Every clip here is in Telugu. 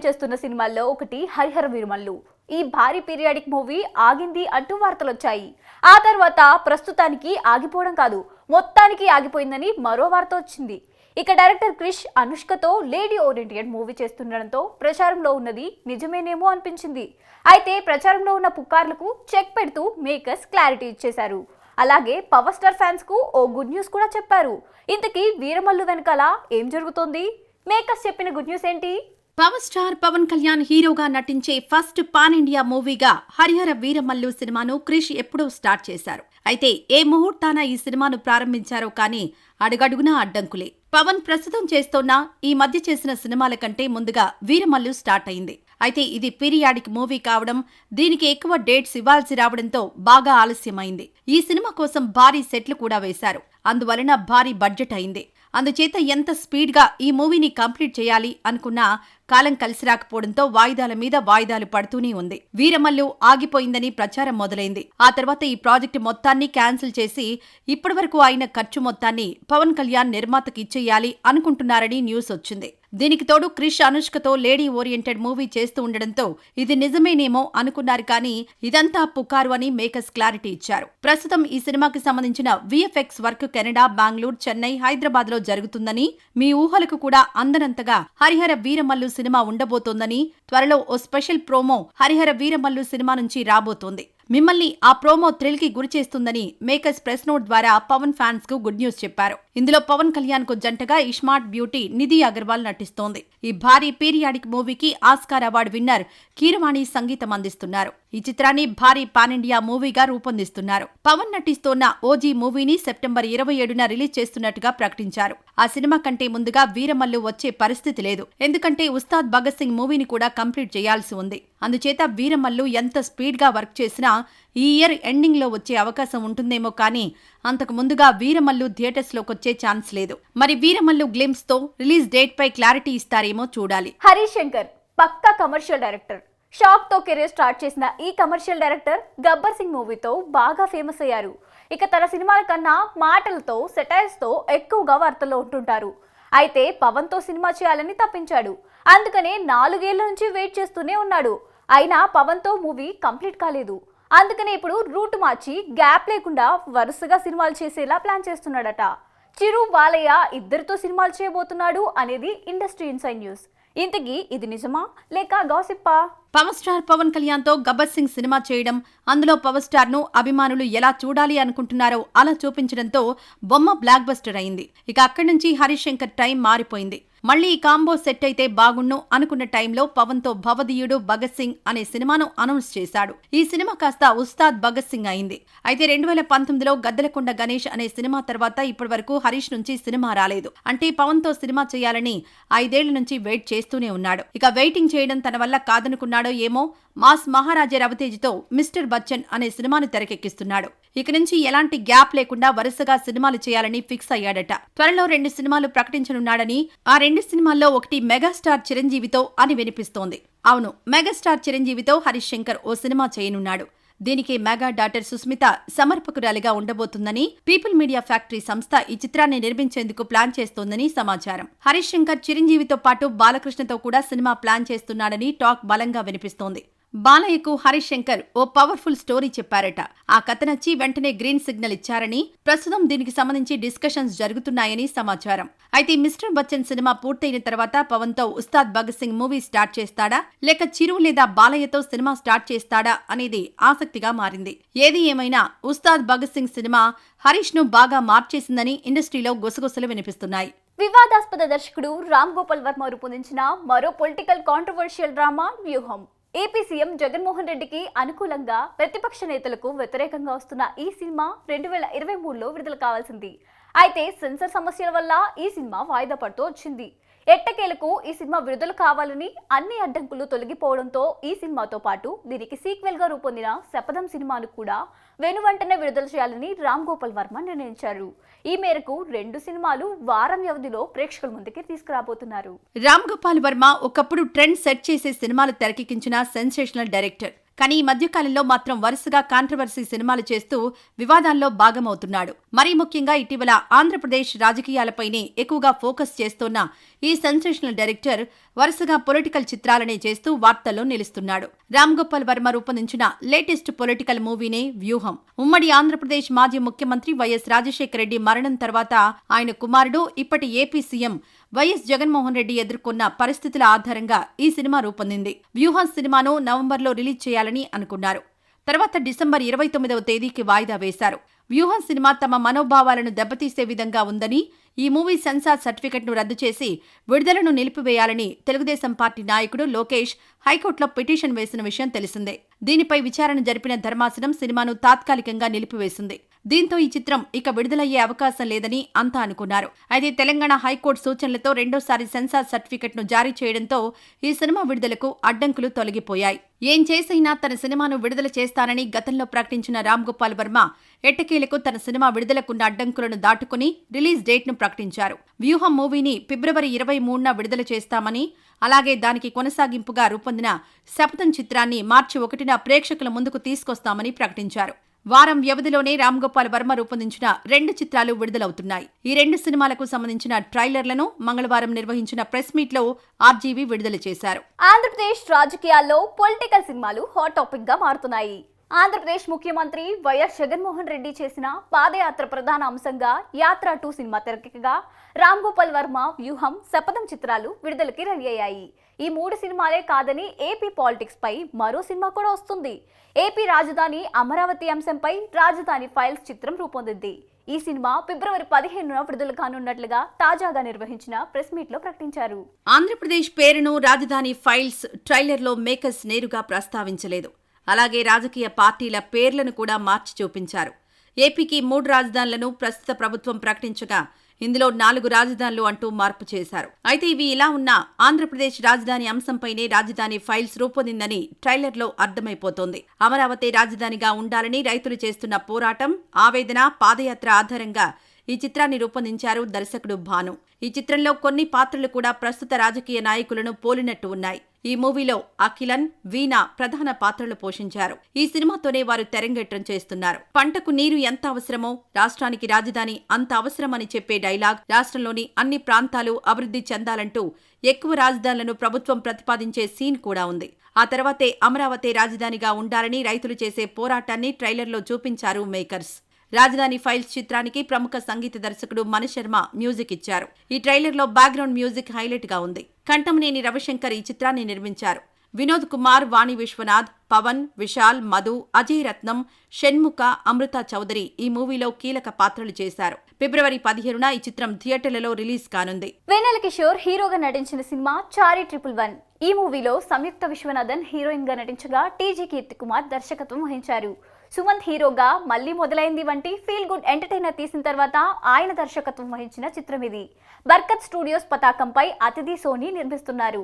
చేస్తున్న సినిమాల్లో ఒకటి హరిహర వీరమల్లు. ఈ భారీ పీరియాడిక్ మూవీ ఆగింది అంటూ వార్తలొచ్చాయి. ఆ తర్వాత ప్రస్తుతానికి ఆగిపోవడం కాదు, మొత్తానికి ఆగిపోయిందని మరో వార్త వచ్చింది. ఇక డైరెక్టర్ క్రిష్ అనుష్కతో లేడీ ఓరియంటెడ్ మూవీ చేస్తుండడంతో ప్రచారంలో ఉన్నది నిజమేనేమో అనిపించింది. అయితే ప్రచారంలో ఉన్న పుకార్లకు చెక్ పెడుతూ మేకర్స్ క్లారిటీ ఇచ్చేశారు. అలాగే పవర్ స్టార్ ఫ్యాన్స్ కు ఓ గుడ్ న్యూస్ కూడా చెప్పారు. ఇంతకీ వీరమల్లు వెనకాల ఏం జరుగుతోంది? మేకర్స్ చెప్పిన గుడ్ న్యూస్ ఏంటి? పవర్ స్టార్ పవన్ కళ్యాణ్ హీరోగా నటించే ఫస్ట్ పాన్ ఇండియా మూవీగా హరిహర వీరమల్లు సినిమాను క్రిష్ ఎప్పుడూ స్టార్ట్ చేశారు. అయితే ఏ ముహూర్తాన ఈ సినిమాను ప్రారంభించారో కానీ అడుగడుగునా అడ్డంకులే. పవన్ ప్రస్తుతం చేస్తోన్న ఈ మధ్య చేసిన సినిమాల కంటే ముందుగా వీరమల్లు స్టార్ట్ అయింది. అయితే ఇది పీరియాడిక్ మూవీ కావడం, దీనికి ఎక్కువ డేట్స్ ఇవ్వాల్సి రావడంతో బాగా ఆలస్యమైంది. ఈ సినిమా కోసం భారీ సెట్లు కూడా వేశారు. అందువలన భారీ బడ్జెట్ అయింది. అందుచేత ఎంత స్పీడ్గా ఈ మూవీని కంప్లీట్ చేయాలి అనుకున్నా కాలం కలిసి రాకపోవడంతో వాయిదాల మీద వాయిదాలు పడుతూనే ఉంది. వీరమల్లు ఆగిపోయిందని ప్రచారం మొదలైంది. ఆ తర్వాత ఈ ప్రాజెక్టు మొత్తాన్ని క్యాన్సిల్ చేసి ఇప్పటివరకు అయిన ఖర్చు మొత్తాన్ని పవన్ కళ్యాణ్ నిర్మాతకి ఇచ్చేయాలి అనుకుంటున్నారని న్యూస్ వచ్చింది. దీనికి తోడు క్రిష్ అనుష్కతో లేడీ ఓరియంటెడ్ మూవీ చేస్తూ ఉండడంతో ఇది నిజమేనేమో అనుకున్నారు కానీ ఇదంతా పుకారు అని మేకర్స్ క్లారిటీ ఇచ్చారు. ప్రస్తుతం ఈ సినిమాకి సంబంధించిన VFX work Canada, Bengaluru, Chennai, Hyderabad లో జరుగుతుందని, మీ ఊహలకు కూడా అందనంతగా హరిహర వీరమల్లు సినిమా ఉండబోతోందని, త్వరలో ఓ స్పెషల్ ప్రోమో హరిహర వీరమల్లు సినిమా నుంచి రాబోతోంది. మిమ్మల్ని ఆ ప్రోమో థ్రిల్ కి గురిచేస్తుందని మేకర్స్ ప్రెస్ నోట్ ద్వారా పవన్ ఫ్యాన్స్ కు గుడ్ న్యూస్ చెప్పారు. ఇందులో పవన్ కళ్యాణ్ కు జంటగా ఇస్మార్ట్ బ్యూటీ నిధి అగర్వాల్ నటిస్తోంది. ఈ భారీ పీరియాడిక్ మూవీకి ఆస్కార్ అవార్డు విన్నర్ కీరవాణి సంగీతం అందిస్తున్నారు. ఈ చిత్రాన్ని భారీ పాన్ ఇండియా మూవీగా రూపొందిస్తున్నారు. పవన్ నటిస్తోన్న ఓజీ మూవీని సెప్టెంబర్ 27న రిలీజ్ చేస్తున్నట్టుగా ప్రకటించారు. ఆ సినిమా కంటే ముందుగా వీరమల్లు వచ్చే పరిస్థితి లేదు. ఎందుకంటే ఉస్తాద్ భగత్ సింగ్ మూవీని కూడా కంప్లీట్ చేయాల్సి ఉంది. అందుచేత వీరమల్లు ఎంత స్పీడ్ గా వర్క్ చేసినా ఈ ఇయర్ ఎండింగ్ లో వచ్చే అవకాశం ఉంటుందేమో కానీ అంతకు ముందుగా వీరమల్లు థియేటర్స్ లోకొచ్చే ఛాన్స్ లేదు. మరి వీరమల్లు గ్లింప్స్ తో రిలీజ్ డేట్ పై క్లారిటీ ఇస్తారేమో చూడాలి. హరీష్ శంకర్ పక్కా కమర్షియల్ డైరెక్టర్. షాక్ తో కెరీర్ స్టార్ట్ చేసిన ఈ కమర్షియల్ డైరెక్టర్ గబ్బర్ సింగ్ మూవీతో బాగా ఫేమస్ అయ్యారు. ఇక తన సినిమాల కన్నా మాటలతో, సెటైర్స్ తో ఎక్కువగా వార్తల్లో ఉంటుంటారు. అయితే పవన్ తో సినిమా చేయాలని తప్పించాడు. అందుకనే 4 ఏళ్ల నుంచి వెయిట్ చేస్తూనే ఉన్నాడు. అయినా పవన్ తో మూవీ కంప్లీట్ కాలేదు. అందుకనే ఇప్పుడు రూట్ మార్చి గ్యాప్ లేకుండా వరుసగా సినిమాలు చేసేలా ప్లాన్ చేస్తున్నాడట. చిరు, బాలయ్య ఇద్దరితో సినిమాలు చేయబోతున్నాడు అనేది ఇండస్ట్రీ ఇన్సైడ్ న్యూస్. ఇంతకీ ఇది నిజమా లేక గాసిప్పా? పవర్ స్టార్ పవన్ కళ్యాణ్ తో గబ్బర్ సింగ్ సినిమా చేయడం, అందులో పవర్ స్టార్ ను అభిమానులు ఎలా చూడాలి అనుకుంటున్నారో అలా చూపించడంతో బొమ్మ బ్లాక్ బస్టర్ అయింది. ఇక అక్కడి నుంచి హరీష్ శంకర్ టైం మారిపోయింది. మళ్లీ ఈ కాంబో సెట్ అయితే బాగుండు అనుకున్న టైంలో పవన్ తో భవదీయుడు భగత్ సింగ్ అనే సినిమాను అనౌన్స్ చేశాడు. ఈ సినిమా కాస్త ఉస్తాద్ భగత్ సింగ్ అయింది. అయితే 2019లో గద్దలకొండ గణేష్ అనే సినిమా తర్వాత ఇప్పటి వరకు హరీష్ నుంచి సినిమా రాలేదు. అంటే పవన్ తో సినిమా చేయాలని 5 ఏళ్ల నుంచి వెయిట్ చేస్తూనే ఉన్నాడు. ఇక వెయిటింగ్ చేయడం తన వల్ల కాదనుకున్నాడో ఏమో మాస్ మహారాజా రవితేజతో మిస్టర్ బచ్చన్ అనే సినిమాను తెరకెక్కిస్తున్నాడు. ఇక నుంచి ఎలాంటి గ్యాప్ లేకుండా వరుసగా సినిమాలు చేయాలని ఫిక్స్ అయ్యాడట. త్వరలో 2 సినిమాలు ప్రకటించనున్నాడని, ఆ 2 సినిమాల్లో ఒకటి మెగాస్టార్ చిరంజీవితో అని వినిపిస్తోంది. అవును, మెగాస్టార్ చిరంజీవితో హరీష్ శంకర్ ఓ సినిమా చేయనున్నాడు. దీనికి మెగా డాటర్ సుస్మిత సమర్పకురాలిగా ఉండబోతుందని పీపుల్ మీడియా ఫ్యాక్టరీ సంస్థ ఈ చిత్రాన్ని నిర్మించేందుకు ప్లాన్ చేస్తోందని సమాచారం. హరీష్ శంకర్ చిరంజీవితో పాటు బాలకృష్ణతో కూడా సినిమా ప్లాన్ చేస్తున్నాడని టాక్ బలంగా వినిపిస్తోంది. బాలయ్యకు హరీష్ శంకర్ ఓ పవర్ఫుల్ స్టోరీ చెప్పారట. ఆ కథ నచ్చి వెంటనే గ్రీన్ సిగ్నల్ ఇచ్చారని, ప్రస్తుతం దీనికి సంబంధించి డిస్కషన్స్ జరుగుతున్నాయని సమాచారం. అయితే మిస్టర్ బచ్చన్ సినిమా పూర్తయిన తర్వాత పవన్ తో ఉస్తాద్ భగత్ సింగ్ మూవీ స్టార్ట్ చేస్తాడా లేక చిరు లేదా బాలయ్యతో సినిమా స్టార్ట్ చేస్తాడా అనేది ఆసక్తిగా మారింది. ఏది ఏమైనా ఉస్తాద్ భగత్ సింగ్ సినిమా హరీష్ ను బాగా మార్చేసిందని ఇండస్ట్రీలో గుసగుసలు వినిపిస్తున్నాయి. వివాదాస్పద దర్శకుడు రామ్ గోపాల్ వర్మ రూపొందించిన మరో పొలిటికల్ కాంట్రవర్షియల్ డ్రామా వ్యూహం. ఏపీ సీఎం జగన్మోహన్ రెడ్డికి అనుకూలంగా ప్రతిపక్ష నేతలకు వ్యతిరేకంగా వస్తున్న ఈ సినిమా 2023లో విడుదల కావాల్సింది. అయితే సెన్సార్ సమస్యల వల్ల ఈ సినిమా వాయిదా పడుతూ వచ్చింది. ఎట్టకేలకు ఈ సినిమా విడుదల కావాలని అన్ని అడ్డంకులు తొలగిపోవడంతో ఈ సినిమాతో పాటు దీనికి సీక్వెల్ గా రూపొందిన శపథం సినిమాను కూడా వెనువెంటనే విడుదల చేయాలని రామ్ గోపాల్ వర్మ నిర్ణయించారు. ఈ మేరకు 2 సినిమాలు వారం వ్యవధిలో ప్రేక్షకుల ముందుకి తీసుకురాబోతున్నారు. రామ్ గోపాల్ వర్మ ఒకప్పుడు ట్రెండ్ సెట్ చేసే సినిమాలు తెరకెక్కించిన సెన్సేషనల్ డైరెక్టర్. కానీ ఈ మధ్యకాలంలో మాత్రం వరుసగా కాంట్రవర్సీ సినిమాలు చేస్తూ వివాదాల్లో భాగమవుతున్నాడు. మరీ ముఖ్యంగా ఇటీవల ఆంధ్రప్రదేశ్ రాజకీయాలపైనే ఎక్కువగా ఫోకస్ చేస్తోన్న ఈ సెన్సేషనల్ డైరెక్టర్ వరుసగా పొలిటికల్ చిత్రాలనే చేస్తూ వార్తల్లో నిలుస్తున్నాడు. రామ్ గోపాల్ వర్మ రూపొందించిన లేటెస్ట్ పొలిటికల్ మూవీనే వ్యూహం. ఉమ్మడి ఆంధ్రప్రదేశ్ మాజీ ముఖ్యమంత్రి వైఎస్ రాజశేఖర రెడ్డి మరణం తర్వాత ఆయన కుమారుడు, ఇప్పటి AP CM YS Jaganmohan Reddy ఎదుర్కొన్న పరిస్థితుల ఆధారంగా ఈ సినిమా రూపొందింది. వ్యూహం సినిమాను నవంబర్లో రిలీజ్ చేయాలని అనుకున్నారు. తర్వాత డిసెంబర్ 29వ తేదీకి వాయిదా వేశారు. వ్యూహం సినిమా తమ మనోభావాలను దెబ్బతీసే విధంగా ఉందని, ఈ మూవీ సెన్సార్ సర్టిఫికెట్ను రద్దు చేసి విడుదలను నిలిపివేయాలని తెలుగుదేశం పార్టీ నాయకుడు లోకేష్ హైకోర్టులో పిటిషన్ వేసిన విషయం తెలిసిందే. దీనిపై విచారణ జరిపిన ధర్మాసనం సినిమాను తాత్కాలికంగా నిలిపివేసింది. దీంతో ఈ చిత్రం ఇక విడుదలయ్యే అవకాశం లేదని అంతా అనుకున్నారు. అయితే తెలంగాణ హైకోర్టు సూచనలతో రెండోసారి సెన్సార్ సర్టిఫికెట్ను జారీ చేయడంతో ఈ సినిమా విడుదలకు అడ్డంకులు తొలగిపోయాయి. ఏం చేసైనా తన సినిమాను విడుదల చేస్తానని గతంలో ప్రకటించిన రామ్ గోపాల్ వర్మ ఎట్టకేలకు తన సినిమా విడుదలకున్న అడ్డంకులను దాటుకుని రిలీజ్ డేట్ను ప్రకటించారు. వ్యూహం మూవీని ఫిబ్రవరి 23న విడుదల చేస్తామని, అలాగే దానికి కొనసాగింపుగా రూపొందిన శపథం చిత్రాన్ని మార్చి 1న ప్రేక్షకుల ముందుకు తీసుకొస్తామని ప్రకటించారు. వారం వ్యవధిలోనే రామ్ గోపాల్ వర్మ రూపొందించిన 2 చిత్రాలు విడుదలవుతున్నాయి. ఈ 2 సినిమాలకు సంబంధించిన ట్రైలర్లను మంగళవారం నిర్వహించిన ప్రెస్ మీట్లో ఆర్జీవీ విడుదల చేశారు. ఆంధ్రప్రదేశ్ రాజకీయాల్లో పొలిటికల్ సినిమాలు హాట్ టాపిక్ గా మారుతున్నాయి. ఆంధ్రప్రదేశ్ ముఖ్యమంత్రి వైఎస్ జగన్మోహన్ రెడ్డి చేసిన పాదయాత్ర ప్రధాన అంశంగా యాత్ర 2 సినిమా తెరకెక్కగా రామ్ గోపాల్ వర్మ వ్యూహం, శపథం చిత్రాలు విడుదలకి రెడీ అయ్యాయి. ఈ 3 సినిమాలే కాదని ఏపీ పాలిటిక్స్ పై మరో సినిమా కూడా వస్తుంది. ఏపీ రాజధాని అమరావతి అంశంపై రాజధాని ఫైల్స్ చిత్రం రూపొందింది. ఈ సినిమా ఫిబ్రవరి 15న విడుదల కానున్నట్లుగా తాజాగా నిర్వహించిన ప్రెస్ మీట్ లో ప్రకటించారు. ఆంధ్రప్రదేశ్ పేరును రాజధాని ఫైల్స్ ట్రైలర్లో మేకర్స్ నేరుగా ప్రస్తావించలేదు. అలాగే రాజకీయ పార్టీల పేర్లను కూడా మార్చి చూపించారు. ఏపీకి 3 రాజధానులను ప్రస్తుత ప్రభుత్వం ప్రకటించగా ఇందులో 4 రాజధానులు అంటూ మార్పు చేశారు. అయితే ఇవి ఇలా ఉన్నా ఆంధ్రప్రదేశ్ రాజధాని అంశంపైనే రాజధాని ఫైల్స్ రూపొందిందని ట్రైలర్లో అర్థమైపోతోంది. అమరావతి రాజధానిగా ఉండాలని రైతులు చేస్తున్న పోరాటం, ఆవేదన, పాదయాత్ర ఆధారంగా ఈ చిత్రాన్ని రూపొందించారు దర్శకుడు భాను. ఈ చిత్రంలో కొన్ని పాత్రలు కూడా ప్రస్తుత రాజకీయ నాయకులను పోలినట్టు ఉన్నాయి. ఈ మూవీలో అఖిలన్, వీణా ప్రధాన పాత్రలు పోషించారు. ఈ సినిమాతోనే వారు తెరంగేట్రం చేస్తున్నారు. పంటకు నీరు ఎంత అవసరమో రాష్ట్రానికి రాజధాని అంత అవసరమని చెప్పే డైలాగ్, రాష్ట్రంలోని అన్ని ప్రాంతాలు అభివృద్ధి చెందాలంటూ ఎక్కువ రాజధానులను ప్రభుత్వం ప్రతిపాదించే సీన్ కూడా ఉంది. ఆ తర్వాతే అమరావతి రాజధానిగా ఉండాలని రైతులు చేసే పోరాటాన్ని ట్రైలర్లో చూపించారు మేకర్స్. రాజధాని ఫైల్స్ చిత్రానికి ప్రముఖ సంగీత దర్శకుడు మణిశర్మ మ్యూజిక్ ఇచ్చారు. ఈ ట్రైలర్లో బ్యాక్గ్రౌండ్ మ్యూజిక్ హైలైట్ గా ఉంది. కంఠమనేని రవిశంకర్ ఈ చిత్రాన్ని నిర్మించారు. వినోద్ కుమార్, వాణి విశ్వనాథ్, పవన్, విశాల్, మధు, అజయ్ రత్నం, షణ్ముఖ, అమృత చౌదరి ఈ మూవీలో కీలక పాత్రలు చేశారు. ఫిబ్రవరి 15న ఈ చిత్రం థియేటర్లలో రిలీజ్ కానుంది. వెన్నెల కిషోర్ హీరోగా నటించిన సినిమా చారి 111. ఈ మూవీలో సంయుక్త విశ్వనాథన్ హీరోయిన్ గా నటించగా టీజీ కీర్తి కుమార్ దర్శకత్వం వహించారు. సుమంత్ హీరోగా మళ్లీ మొదలైంది వంటి ఫీల్ గుడ్ ఎంటర్టైనర్ తీసిన తర్వాత ఆయన దర్శకత్వం వహించిన చిత్రం ఇది. బర్కత్ స్టూడియోస్ పతాకంపై అతిథి సోని నిర్మిస్తున్నారు.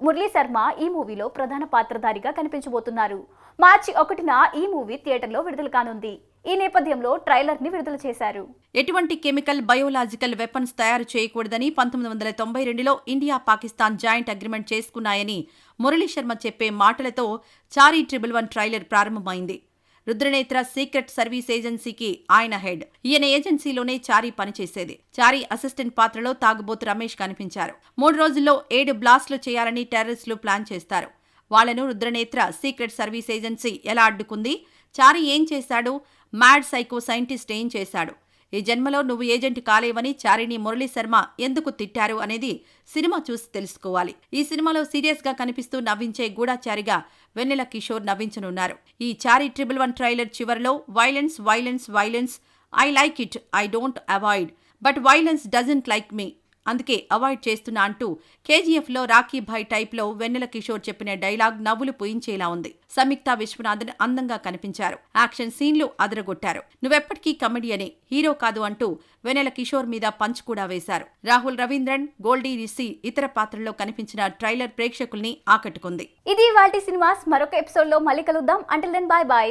మురళీ శర్మ ఈ మూవీలో ప్రధాన పాత్రధారిగా కనిపించబోతున్నారు. మార్చి 1న ఈ మూవీ థియేటర్లో విడుదల కానుంది. ఈ నేపథ్యంలో ట్రైలర్ ని విడుదల చేశారు. ఎటువంటి కెమికల్, బయోలాజికల్ వెపన్స్ తయారు చేయకూడదని 1992లో ఇండియా, పాకిస్తాన్ జాయింట్ అగ్రిమెంట్ చేసుకున్నాయని మురళీ శర్మ చెప్పే మాటలతో చారి 111 ట్రైలర్ ప్రారంభమైంది. రుద్రనేత్ర సీక్రెట్ సర్వీస్ ఏజెన్సీకి ఆయన హెడ్. ఈయన ఏజెన్సీలోనే చారి పనిచేసేది. చారి అసిస్టెంట్ పాత్రలో తాగుబోతు రమేష్ కనిపించారు. 3 రోజుల్లో 7 బ్లాస్టులు చేయాలని టెర్రరిస్టులు ప్లాన్ చేస్తారు. వాళ్లను రుద్రనేత్ర సీక్రెట్ సర్వీస్ ఏజెన్సీ ఎలా అడ్డుకుంది? చారి ఏం చేశాడు? మ్యాడ్ సైకో సైంటిస్ట్ ఏం చేశాడు? ఈ జన్మలో నువ్వు ఏజెంట్ కాలేవని చారిని మురళీ శర్మ ఎందుకు తిట్టారు అనేది సినిమా చూసి తెలుసుకోవాలి. ఈ సినిమాలో సీరియస్ గా కనిపిస్తూ నవ్వించే గూఢాచారిగా వెన్నెల కిషోర్ నవ్వించనున్నారు. ఈ చారి 111 ట్రైలర్ చివరిలో violence, violence, violence, I like it, I don't avoid, but violence doesn't like me, అందుకే అవాయిడ్ చేస్తున్నా అంటూ కేజీఎఫ్లో రాఖీ భాయ్ టైప్లో వెన్నెల కిషోర్ చెప్పిన డైలాగ్ నవ్వులు పూయించేలా ఉంది. సంయుక్త విశ్వనాథన్ అందంగా కనిపించారు. యాక్షన్ సీన్లు అదరగొట్టారు. నువ్వెప్పటికీ కమెడియనే, హీరో కాదు అంటూ వెన్నెల కిషోర్ మీద పంచ్ కూడా వేశారు. రాహుల్ రవీంద్రన్, గోల్డీ రిషి ఇతర పాత్రల్లో కనిపించిన ట్రైలర్ ప్రేక్షకుల్ని ఆకట్టుకుంది. ఇది వాటి సినిమాస్. మరొక ఎపిసోడ్ లో మళ్ళీ కలుద్దాం. Until then bye by.